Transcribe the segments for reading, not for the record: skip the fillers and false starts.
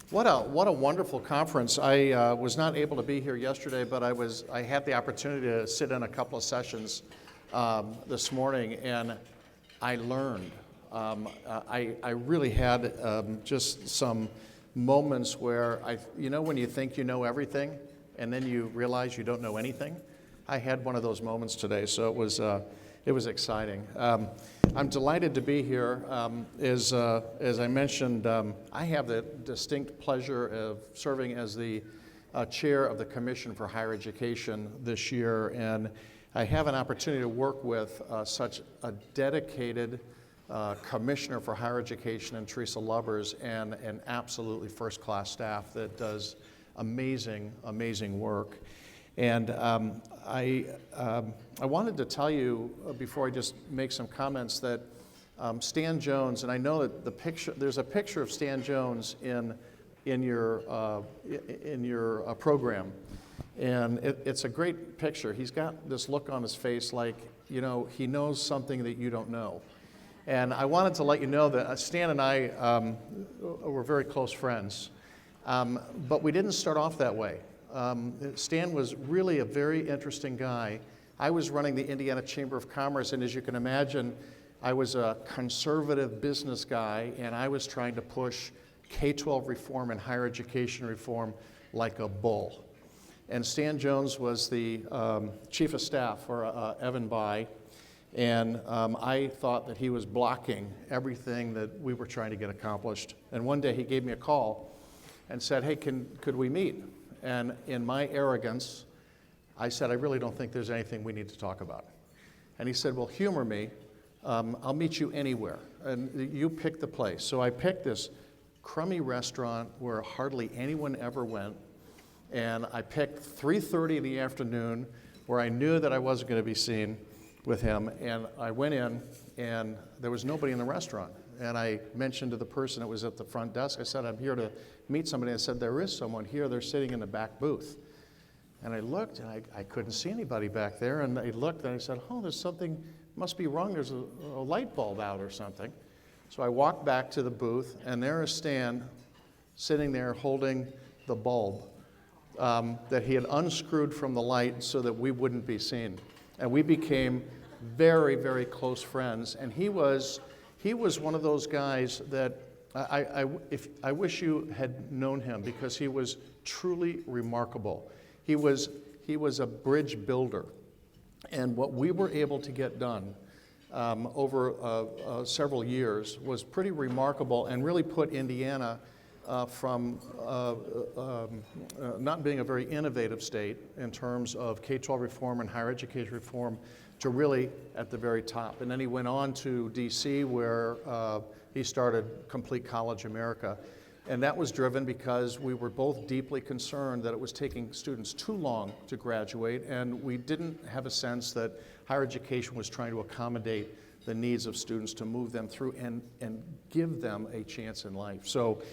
What a wonderful conference. I was not able to be here yesterday, but I had the opportunity to sit in a couple of sessions this morning, and I learned. I really had just some moments where when you think you know everything, and then you realize you don't know anything. I had one of those moments today, so it was exciting. I'm delighted to be here. As I mentioned, I have the distinct pleasure of serving as the chair of the Commission for Higher Education this year, and I have an opportunity to work with such a dedicated Commissioner for Higher Education in Teresa Lubbers and an absolutely first-class staff that does amazing, amazing work. And I wanted to tell you before I just make some comments that Stan Jones, and I know that there's a picture of Stan Jones in your program, and it's a great picture. He's got this look on his face like he knows something that you don't know. And I wanted to let you know that Stan and I were very close friends, but we didn't start off that way. Stan was really a very interesting guy. I was running the Indiana Chamber of Commerce, and as you can imagine, I was a conservative business guy, and I was trying to push K-12 reform and higher education reform like a bull. And Stan Jones was the chief of staff for Evan Bayh, and I thought that he was blocking everything that we were trying to get accomplished. And one day he gave me a call and said, hey, could we meet? And in my arrogance, I said, I really don't think there's anything we need to talk about. And he said, well, humor me. I'll meet you anywhere. And you pick the place. So I picked this crummy restaurant where hardly anyone ever went. And I picked 3:30 in the afternoon where I knew that I wasn't going to be seen with him. And I went in, and there was nobody in the restaurant. And I mentioned to the person that was at the front desk, I said, I'm here to meet somebody. I said, there is someone here. They're sitting in the back booth. And I looked, and I couldn't see anybody back there. And I looked, and I said, oh, there's something, must be wrong. There's a light bulb out or something. So I walked back to the booth, and there is Stan sitting there holding the bulb that he had unscrewed from the light so that we wouldn't be seen. And we became very, very close friends. And he was one of those guys that I wish you had known him, because he was truly remarkable. He was a bridge builder, and what we were able to get done over several years was pretty remarkable, and really put Indiana from not being a very innovative state in terms of K-12 reform and higher education reform to really at the very top. And then he went on to DC, where he started Complete College America. And that was driven because we were both deeply concerned that it was taking students too long to graduate, and we didn't have a sense that higher education was trying to accommodate the needs of students to move them through and give them a chance in life. So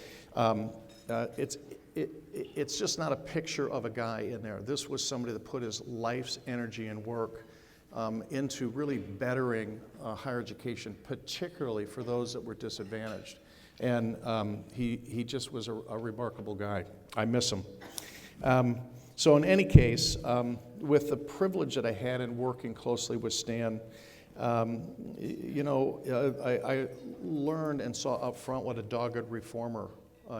it's just not a picture of a guy in there. This was somebody that put his life's energy and work into really bettering higher education, particularly for those that were disadvantaged. And he just was a remarkable guy. I miss him. So in any case, with the privilege that I had in working closely with Stan, I learned and saw up front what a dogged reformer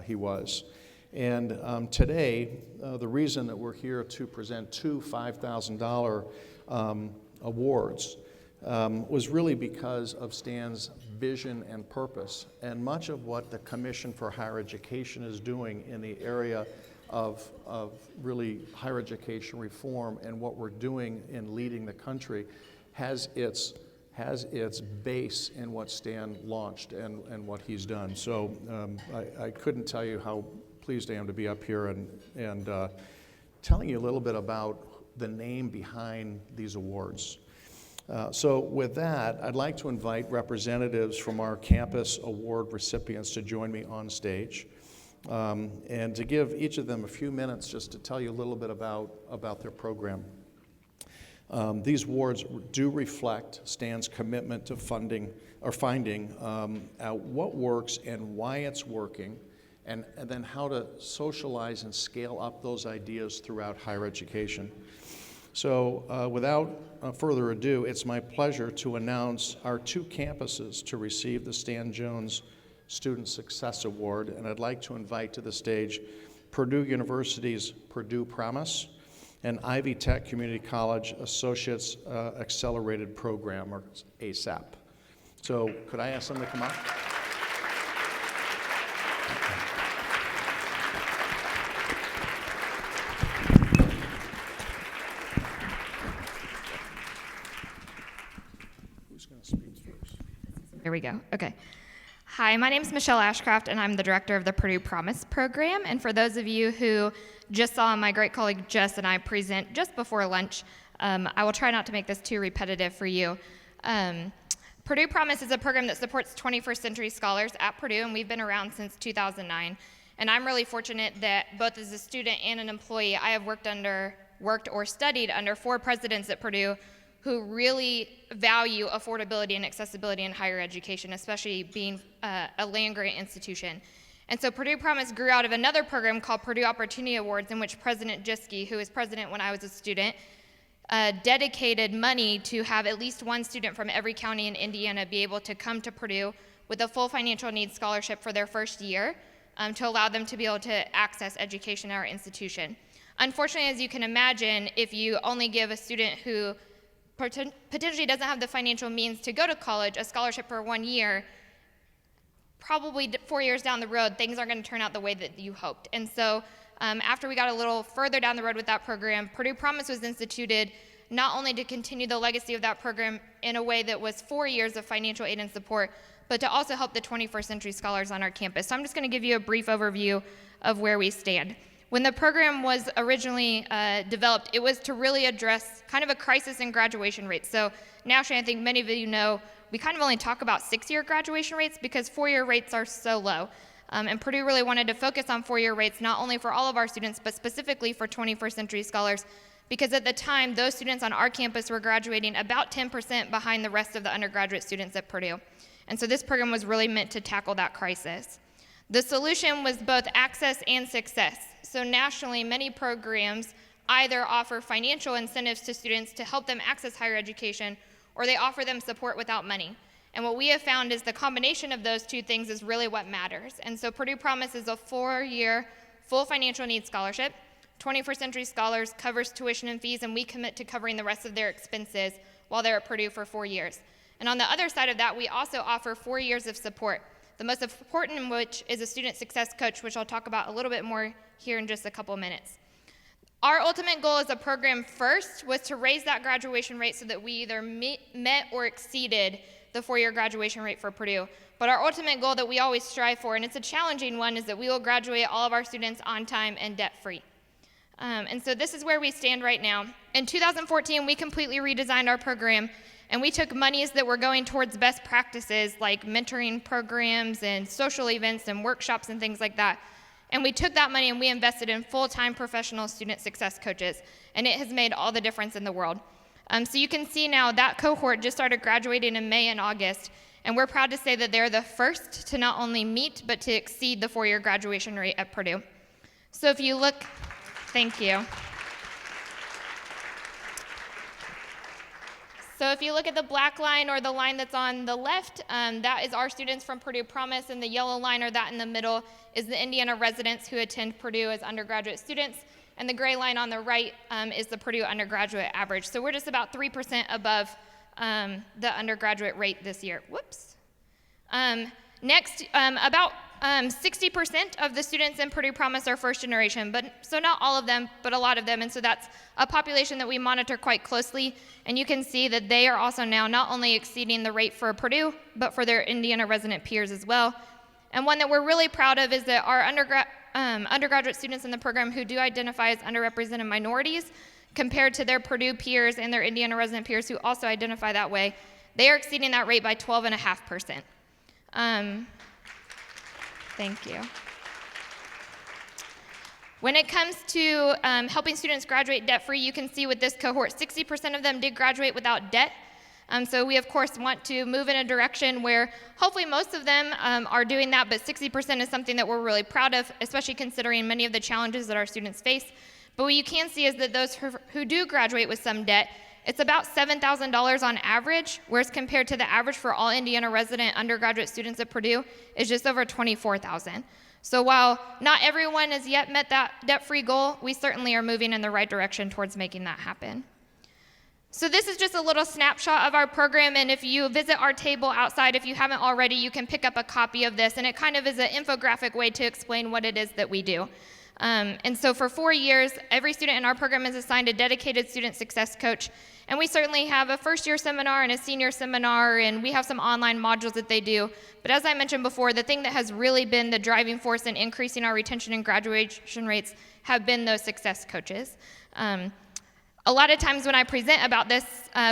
he was. And today, the reason that we're here to present two $5,000 awards was really because of Stan's vision and purpose, and much of what the Commission for Higher Education is doing in the area of really higher education reform, and what we're doing in leading the country has its base in what Stan launched and what he's done. So I couldn't tell you how pleased I am to be up here and telling you a little bit about the name behind these awards. So with that, I'd like to invite representatives from our campus award recipients to join me on stage, and to give each of them a few minutes just to tell you a little bit about their program. These awards do reflect Stan's commitment to finding out what works and why it's working, and then how to socialize and scale up those ideas throughout higher education. So without further ado, it's my pleasure to announce our 2 campuses to receive the Stan Jones Student Success Award, and I'd like to invite to the stage Purdue University's Purdue Promise and Ivy Tech Community College Associates Accelerated Program, or ASAP. So could I ask them to come up? Who's going to speak first? Here we go. Okay. Hi, my name is Michelle Ashcraft, and I'm the director of the Purdue Promise program. And for those of you who just saw my great colleague Jess and I present just before lunch, I will try not to make this too repetitive for you. Purdue Promise is a program that supports 21st century scholars at Purdue, and we've been around since 2009. And I'm really fortunate that both as a student and an employee, I have worked or studied under 4 presidents at Purdue who really value affordability and accessibility in higher education, especially being a land-grant institution. And so Purdue Promise grew out of another program called Purdue Opportunity Awards, in which President Jischke, who was president when I was a student, dedicated money to have at least 1 student from every county in Indiana be able to come to Purdue with a full financial needs scholarship for their first year to allow them to be able to access education at our institution. Unfortunately, as you can imagine, if you only give a student who potentially doesn't have the financial means to go to college a scholarship for 1 year, probably 4 years down the road, things aren't going to turn out the way that you hoped. And so after we got a little further down the road with that program, Purdue Promise was instituted not only to continue the legacy of that program in a way that was 4 years of financial aid and support, but to also help the 21st century scholars on our campus. So I'm just going to give you a brief overview of where we stand. When the program was originally developed, it was to really address kind of a crisis in graduation rates. So nationally, I think many of you know, we kind of only talk about 6-year graduation rates because 4-year rates are so low. And Purdue really wanted to focus on 4-year rates, not only for all of our students, but specifically for 21st century scholars, because at the time, those students on our campus were graduating about 10% behind the rest of the undergraduate students at Purdue. And so this program was really meant to tackle that crisis. The solution was both access and success. So nationally, many programs either offer financial incentives to students to help them access higher education, or they offer them support without money. And what we have found is the combination of those 2 things is really what matters. And so Purdue Promise is a 4-year full financial needs scholarship. 21st Century Scholars covers tuition and fees, and we commit to covering the rest of their expenses while they're at Purdue for 4 years. And on the other side of that, we also offer 4 years of support, the most important of which is a student success coach, which I'll talk about a little bit more here in just a couple minutes. Our ultimate goal as a program first was to raise that graduation rate so that we either met or exceeded the 4-year graduation rate for Purdue. But our ultimate goal that we always strive for, and it's a challenging one, is that we will graduate all of our students on time and debt-free. And so this is where we stand right now. In 2014, we completely redesigned our program, and we took monies that were going towards best practices like mentoring programs and social events and workshops and things like that. And we took that money and we invested in full-time professional student success coaches, and it has made all the difference in the world. So you can see now that cohort just started graduating in May and August, and we're proud to say that they're the first to not only meet, but to exceed the 4-year graduation rate at Purdue. So if you look, thank you. So if you look at the black line or the line that's on the left, that is our students from Purdue Promise, and the yellow line or that in the middle is the Indiana residents who attend Purdue as undergraduate students, and the gray line on the right is the Purdue undergraduate average. So we're just about 3% above the undergraduate rate this year. Whoops. Next, about 60% of the students in Purdue Promise are first generation, so not all of them, but a lot of them, and so that's a population that we monitor quite closely, and you can see that they are also now not only exceeding the rate for Purdue, but for their Indiana resident peers as well. And one that we're really proud of is that our undergraduate students in the program who do identify as underrepresented minorities, compared to their Purdue peers and their Indiana resident peers who also identify that way, they are exceeding that rate by 12.5%. Thank you. When it comes to helping students graduate debt-free, you can see with this cohort, 60% of them did graduate without debt. So we, of course, want to move in a direction where hopefully most of them are doing that, but 60% is something that we're really proud of, especially considering many of the challenges that our students face. But what you can see is that those who do graduate with some debt, it's about $7,000 on average, whereas compared to the average for all Indiana resident undergraduate students at Purdue is just over $24,000. So while not everyone has yet met that debt-free goal, we certainly are moving in the right direction towards making that happen. So this is just a little snapshot of our program, and if you visit our table outside, if you haven't already, you can pick up a copy of this, and it kind of is an infographic way to explain what it is that we do. And so for 4 years, every student in our program is assigned a dedicated student success coach, and we certainly have a first-year seminar and a senior seminar, and we have some online modules that they do. But as I mentioned before, the thing that has really been the driving force in increasing our retention and graduation rates have been those success coaches. A lot of times when I present about this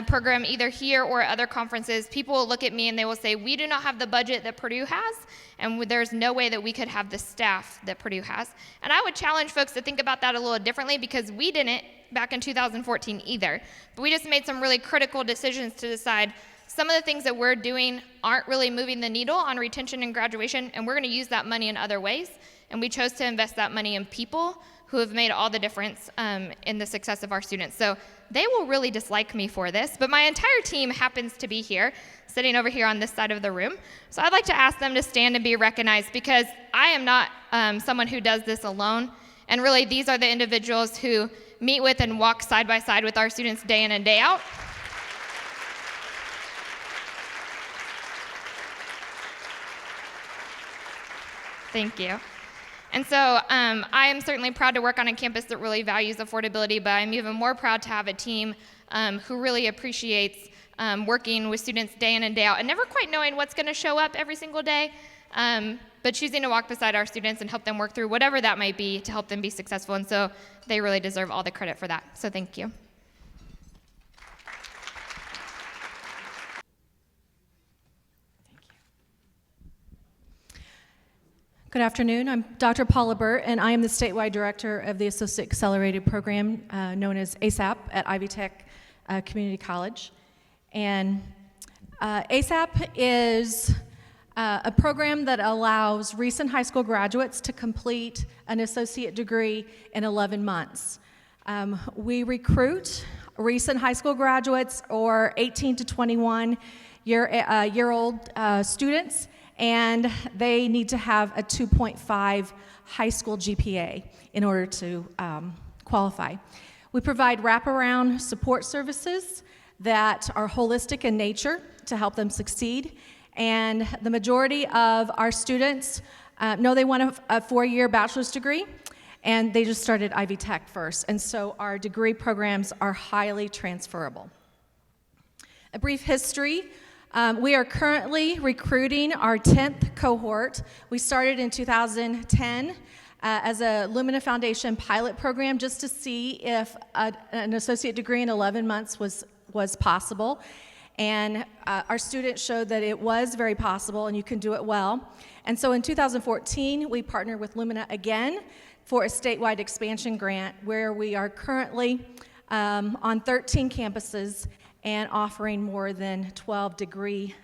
program, either here or at other conferences, people will look at me and they will say, we do not have the budget that Purdue has, and there's no way that we could have the staff that Purdue has. And I would challenge folks to think about that a little differently, because we didn't back in 2014 either. But we just made some really critical decisions to decide some of the things that we're doing aren't really moving the needle on retention and graduation, and we're going to use that money in other ways. And we chose to invest that money in people who have made all the difference in the success of our students. So they will really dislike me for this, but my entire team happens to be here, sitting over here on this side of the room. So I'd like to ask them to stand and be recognized, because I am not someone who does this alone. And really, these are the individuals who meet with and walk side by side with our students day in and day out. Thank you. And so I am certainly proud to work on a campus that really values affordability, but I'm even more proud to have a team who really appreciates working with students day in and day out and never quite knowing what's going to show up every single day, but choosing to walk beside our students and help them work through whatever that might be to help them be successful. And so they really deserve all the credit for that. So thank you. Good afternoon. I'm Dr. Paula Burt, and I am the statewide director of the Associate Accelerated Program known as ASAP at Ivy Tech Community College. And ASAP is a program that allows recent high school graduates to complete an associate degree in 11 months. We recruit recent high school graduates or 18 to 21 year-old students, and they need to have a 2.5 high school GPA in order to qualify. We provide wraparound support services that are holistic in nature to help them succeed, and the majority of our students know they want a 4-year bachelor's degree, and they just started Ivy Tech first, and so our degree programs are highly transferable. A brief history. We are currently recruiting our 10th cohort. We started in 2010 as a Lumina Foundation pilot program just to see if an associate degree in 11 months was possible. And our students showed that it was very possible and you can do it well. And so in 2014, we partnered with Lumina again for a statewide expansion grant where we are currently on 13 campuses and offering more than 12 degree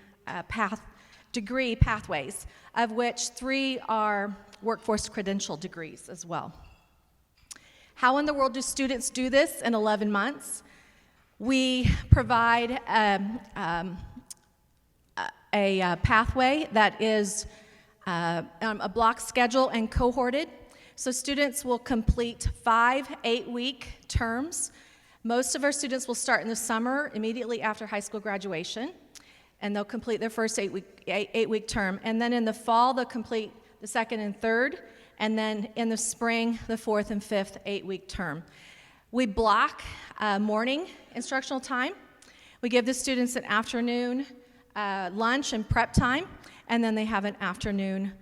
pathways, of which 3 are workforce credential degrees as well. How in the world do students do this in 11 months? We provide a pathway that is a block schedule and cohorted. So students will complete 5 8-week terms. Most of our students will start in the summer immediately after high school graduation, and they'll complete their first 8-week term. And then in the fall, they'll complete the 2nd and 3rd, and then in the spring, the 4th and 5th 8-week term. We block morning instructional time. We give the students an afternoon lunch and prep time, and then they have an afternoon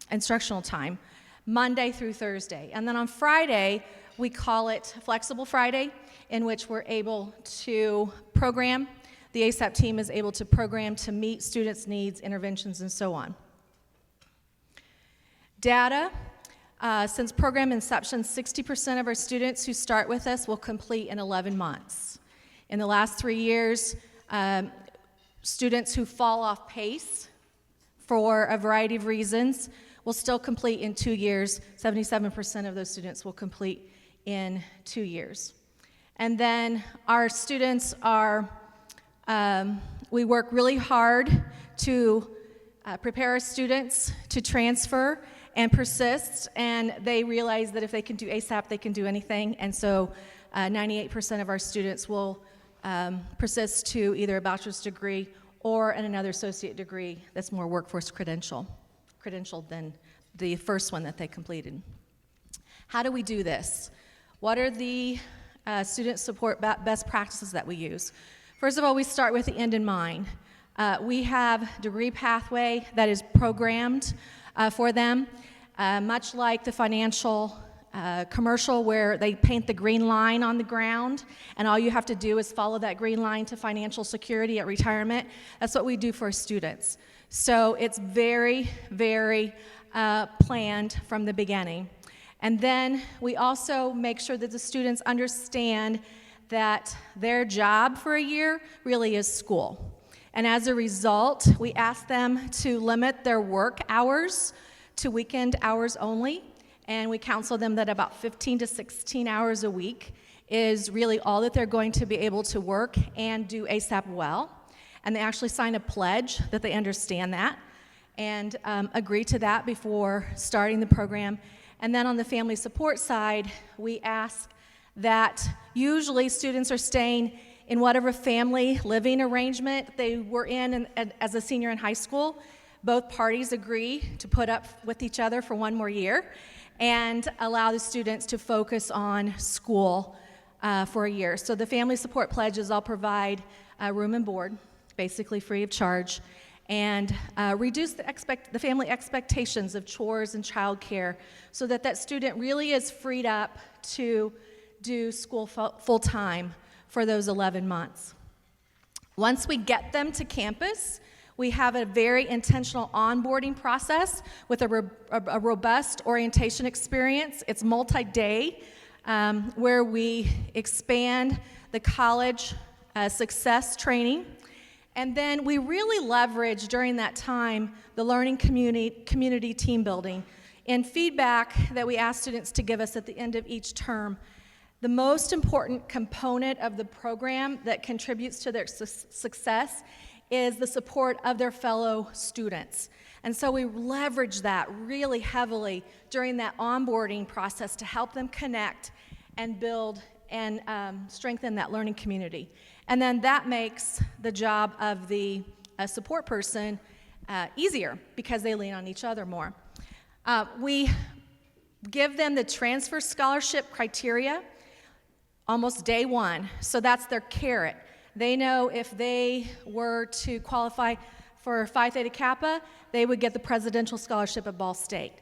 instructional time, Monday through Thursday. And then on Friday, we call it Flexible Friday, in which we're able to program. The ASAP team is able to program to meet students' needs, interventions, and so on. Data. Since program inception, 60% of our students who start with us will complete in 11 months. In the last 3 years, students who fall off pace for a variety of reasons will still complete in 2 years. 77% of those students will complete in 2 years. And then our students are, we work really hard to prepare our students to transfer and persist, and they realize that if they can do ASAP, they can do anything. And so 98% of our students will persist to either a bachelor's degree or another associate degree that's more workforce credentialed than the first one that they completed. How do we do this? What are the student support best practices that we use? First of all, we start with the end in mind. We have degree pathway that is programmed for them, much like the financial commercial where they paint the green line on the ground, and all you have to do is follow that green line to financial security at retirement. That's what we do for students. So it's very, very planned from the beginning. And then we also make sure that the students understand that their job for a year really is school. And as a result, we ask them to limit their work hours to weekend hours only, and we counsel them that about 15 to 16 hours a week is really all that they're going to be able to work and do ASAP well. And they actually sign a pledge that they understand that and agree to that before starting the program. And then on the family support side, we ask that usually students are staying in whatever family living arrangement they were in as a senior in high school. Both parties agree to put up with each other for one more year and allow the students to focus on school for a year. So the family support pledges all provide room and board, basically free of charge, and reduce the family expectations of chores and childcare so that that student really is freed up to do school full-time for those 11 months. Once we get them to campus, we have a very intentional onboarding process with a robust orientation experience. It's multi-day, where we expand the college success training. And then we really leverage during that time the learning community team building and feedback that we ask students to give us at the end of each term. The most important component of the program that contributes to their success is the support of their fellow students. And so we leverage that really heavily during that onboarding process to help them connect and build and strengthen that learning community. And then that makes the job of the support person easier because they lean on each other more. We give them the transfer scholarship criteria almost day one. So that's their carrot. They know if they were to qualify for Phi Theta Kappa, they would get the presidential scholarship at Ball State.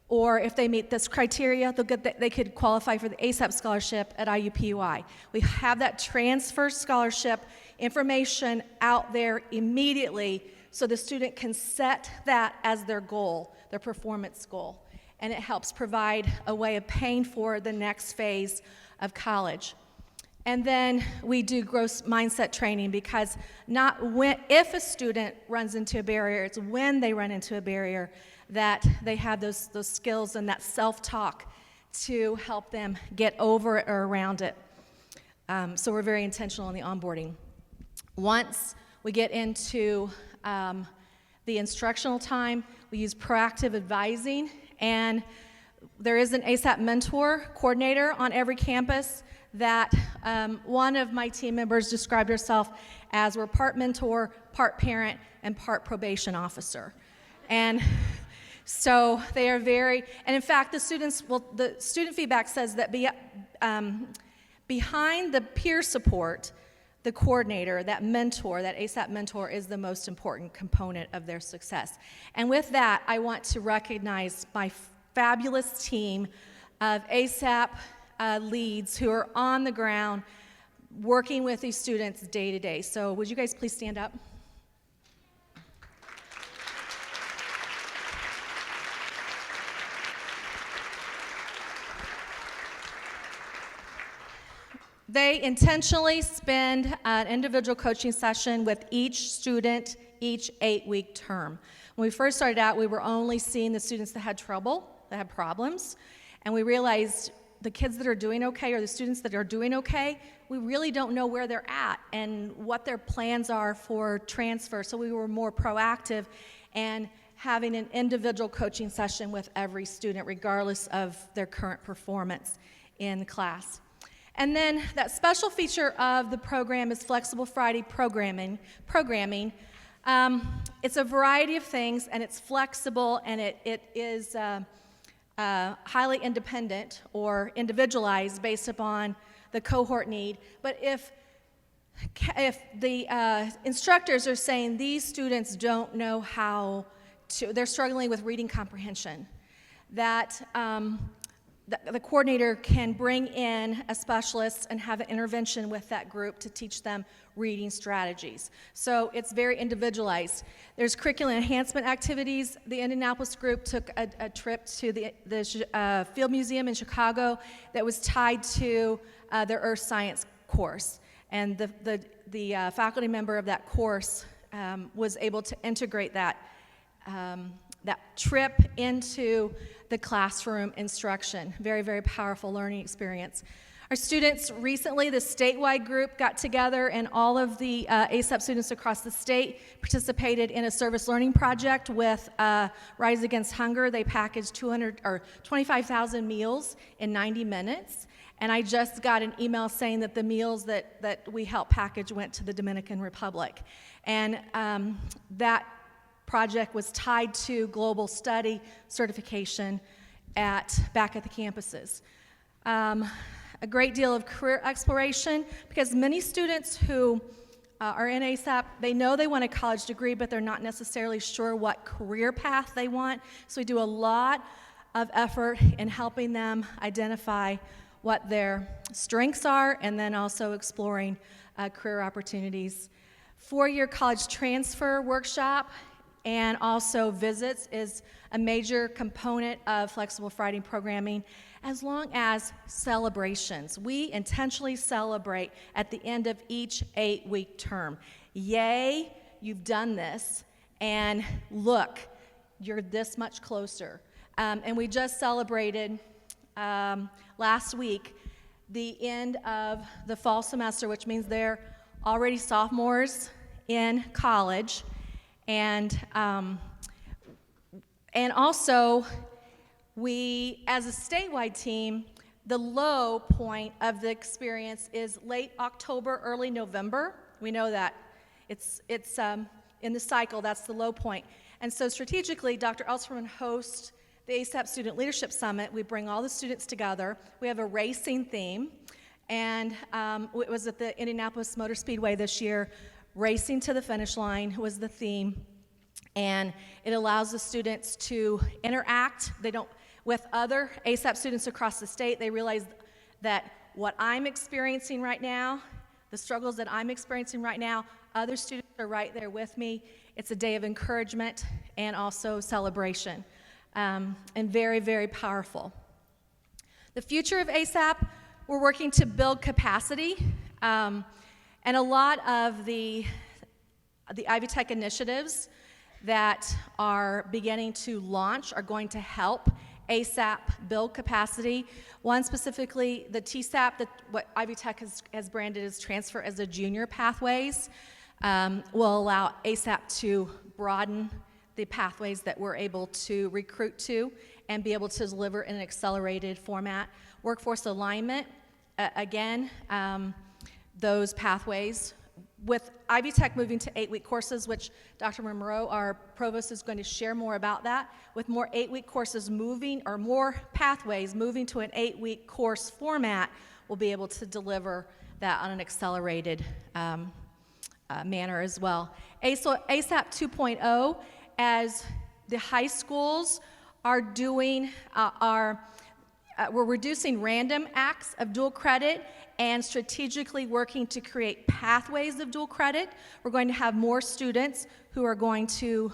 Or if they meet this criteria, they could qualify for the ASAP scholarship at IUPUI. We have that transfer scholarship information out there immediately so the student can set that as their goal, their performance goal. And it helps provide a way of paying for the next phase of college. And then we do growth mindset training because if a student runs into a barrier, it's when they run into a barrier that they have those skills and that self-talk to help them get over it or around it. So we're very intentional in the onboarding. Once we get into the instructional time, we use proactive advising, and there is an ASAP mentor coordinator on every campus that one of my team members described herself as we're part mentor, part parent, and part probation officer. And so they are very, and in fact, the student feedback says that behind the peer support, the coordinator, that mentor, that ASAP mentor is the most important component of their success. And with that, I want to recognize my fabulous team of ASAP leads who are on the ground working with these students day to day. So would you guys please stand up? They intentionally spend an individual coaching session with each student each 8-week term. When we first started out, we were only seeing the students that had trouble, that had problems, and we realized the kids that are doing okay or the students that are doing okay, we really don't know where they're at and what their plans are for transfer. So we were more proactive and having an individual coaching session with every student, regardless of their current performance in class. And then that special feature of the program is Flexible Friday programming. It's a variety of things, and it's flexible, and it is highly independent or individualized based upon the cohort need. But if the instructors are saying these students don't know how to, they're struggling with reading comprehension, that the coordinator can bring in a specialist and have an intervention with that group to teach them reading strategies. So it's very individualized. There's curriculum enhancement activities. The Indianapolis group took a trip to the Field Museum in Chicago that was tied to their earth science course. And the faculty member of that course was able to integrate that trip into the classroom instruction. Very, very powerful learning experience. Our students recently, the statewide group got together, and all of the ASAP students across the state participated in a service learning project with Rise Against Hunger. They packaged 25,000 meals in 90 minutes. And I just got an email saying that the meals that we helped package went to the Dominican Republic. And that project was tied to global study certification back at the campuses. A great deal of career exploration, because many students who are in ASAP, they know they want a college degree, but they're not necessarily sure what career path they want. So we do a lot of effort in helping them identify what their strengths are, and then also exploring career opportunities. 4-year college transfer workshop and also visits is a major component of Flexible Friday programming, as long as celebrations. We intentionally celebrate at the end of each 8-week term. Yay, you've done this, and look, you're this much closer. And we just celebrated last week the end of the fall semester, which means they're already sophomores in college. And also, we, as a statewide team, the low point of the experience is late October, early November. We know that. It's in the cycle, that's the low point. And so strategically, Dr. Elserman hosts the ASAP Student Leadership Summit. We bring all the students together. We have a racing theme, and it was at the Indianapolis Motor Speedway this year. Racing to the finish line was the theme, and it allows the students to interact. With other ASAP students across the state. They realize that what I'm experiencing right now, the struggles that I'm experiencing right now, other students are right there with me. It's a day of encouragement and also celebration, and very, very powerful. The future of ASAP, we're working to build capacity, and a lot of the Ivy Tech initiatives that are beginning to launch are going to help ASAP build capacity. One specifically, the TSAP, what Ivy Tech has branded as Transfer as a Junior Pathways, will allow ASAP to broaden the pathways that we're able to recruit to and be able to deliver in an accelerated format. Workforce alignment, again, those pathways. With Ivy Tech moving to 8-week courses, which Dr. Monroe, our provost, is going to share more about that, with more 8-week courses moving, or more pathways moving to an 8-week course format, we'll be able to deliver that on an accelerated manner as well. ASAP 2.0, as the high schools are doing, we're reducing random acts of dual credit and strategically working to create pathways of dual credit. We're going to have more students who are going to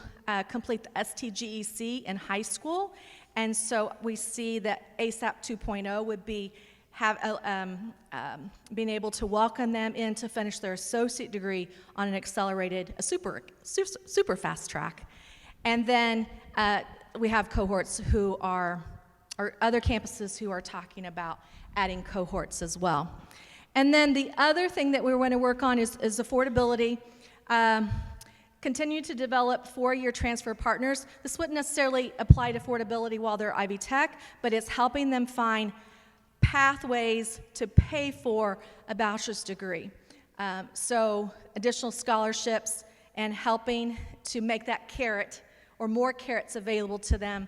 complete the STGEC in high school, and so we see that ASAP 2.0 would be being able to welcome them in to finish their associate degree on an accelerated, a super fast track. And then we have cohorts who are, or other campuses who are talking about adding cohorts as well. And then the other thing that we want to work on is affordability. Continue to develop four-year transfer partners. This wouldn't necessarily apply to affordability while they're Ivy Tech, but it's helping them find pathways to pay for a bachelor's degree. So additional scholarships and helping to make that carrot or more carrots available to them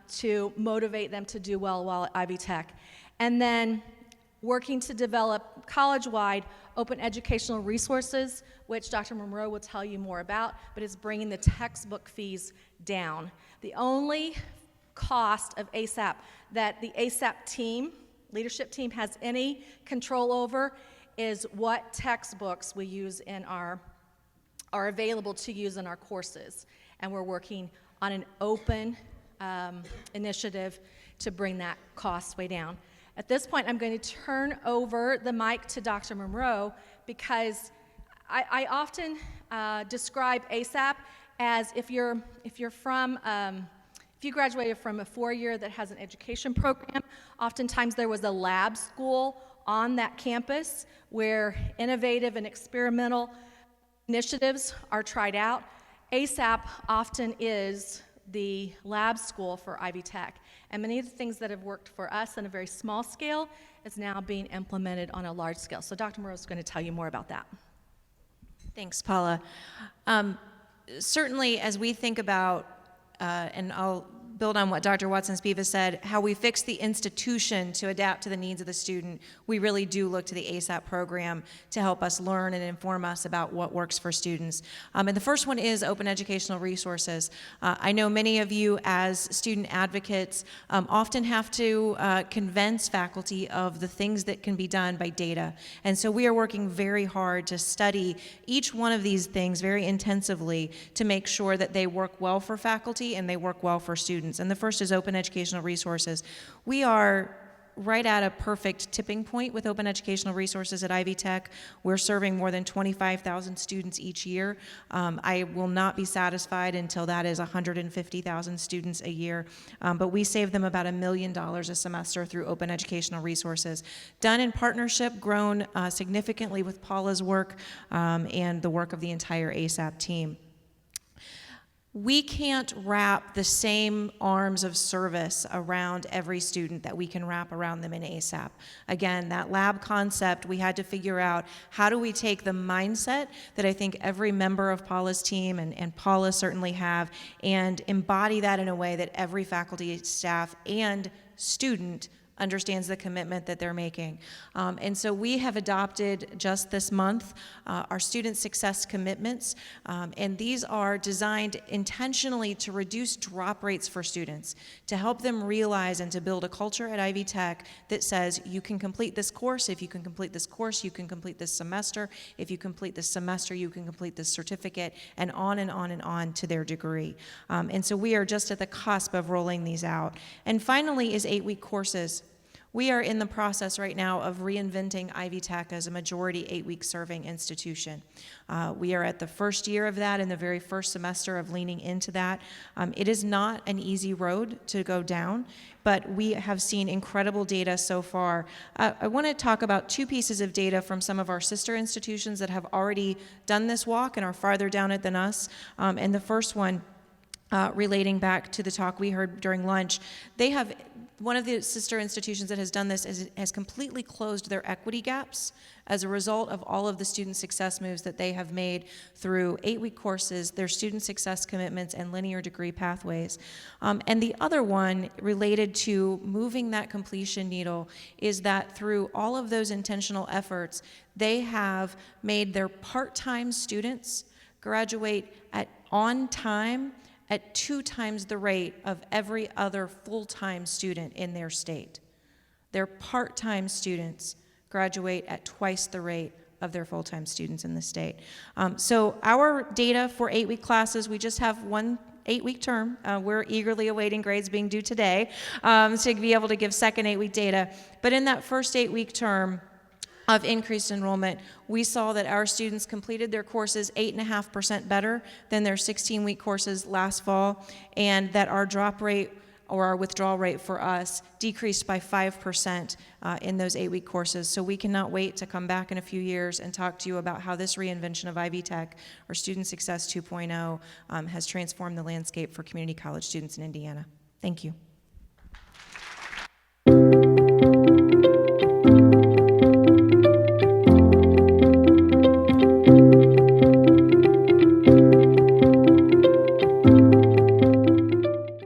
to motivate them to do well while at Ivy Tech. And then working to develop college-wide open educational resources, which Dr. Monroe will tell you more about, but it's bringing the textbook fees down. The only cost of ASAP that the ASAP team, leadership team, has any control over is what textbooks we use in are available to use in our courses. And we're working on an open initiative to bring that cost way down. At this point, I'm going to turn over the mic to Dr. Monroe because I often describe ASAP as if you graduated from a four-year that has an education program, oftentimes there was a lab school on that campus where innovative and experimental initiatives are tried out. ASAP often is the lab school for Ivy Tech, and many of the things that have worked for us on a very small scale is now being implemented on a large scale. So Dr. Monroe is going to tell you more about that. Thanks, Paula. Certainly, as we think about, and I'll build on what Dr. Watson-Spivak said, how we fix the institution to adapt to the needs of the student, we really do look to the ASAP program to help us learn and inform us about what works for students. And the first one is open educational resources. I know many of you as student advocates often have to convince faculty of the things that can be done by data. And so we are working very hard to study each one of these things very intensively to make sure that they work well for faculty and they work well for students. And the first is open educational resources. We are right at a perfect tipping point with open educational resources at Ivy Tech. We're serving more than 25,000 students each year. I will not be satisfied until that is 150,000 students a year, but we save them about $1 million a semester through open educational resources. Done in partnership, grown significantly with Paula's work and the work of the entire ASAP team. We can't wrap the same arms of service around every student that we can wrap around them in ASAP. Again, that lab concept, we had to figure out how do we take the mindset that I think every member of Paula's team and Paula certainly have and embody that in a way that every faculty, staff, and student understands the commitment that they're making. And so we have adopted just this month our student success commitments, and these are designed intentionally to reduce drop rates for students, to help them realize and to build a culture at Ivy Tech that says you can complete this course, if you can complete this course, you can complete this semester, if you complete this semester, you can complete this certificate, and on and on and on to their degree. And so we are just at the cusp of rolling these out. And finally is 8-week courses. We are in the process right now of reinventing Ivy Tech as a majority 8-week serving institution. We are at the first year of that and the very first semester of leaning into that. It is not an easy road to go down, but we have seen incredible data so far. I want to talk about two pieces of data from some of our sister institutions that have already done this walk and are farther down it than us. And the first one, relating back to the talk we heard during lunch, they have one of the sister institutions that has done this has completely closed their equity gaps as a result of all of the student success moves that they have made through 8-week courses, their student success commitments, and linear degree pathways. And the other one related to moving that completion needle is that through all of those intentional efforts, they have made their part-time students graduate on time at 2 times the rate of every other full-time student in their state. Their part-time students graduate at twice the rate of their full-time students in the state. So our data for 8-week classes, we just have one 8-week term. We're eagerly awaiting grades being due today to be able to give second 8-week data. But in that first 8-week term of increased enrollment, we saw that our students completed their courses 8.5% better than their 16-week courses last fall, and that our drop rate or our withdrawal rate for us decreased by 5% in those 8-week courses. So we cannot wait to come back in a few years and talk to you about how this reinvention of Ivy Tech, or Student Success 2.0, has transformed the landscape for community college students in Indiana. Thank you.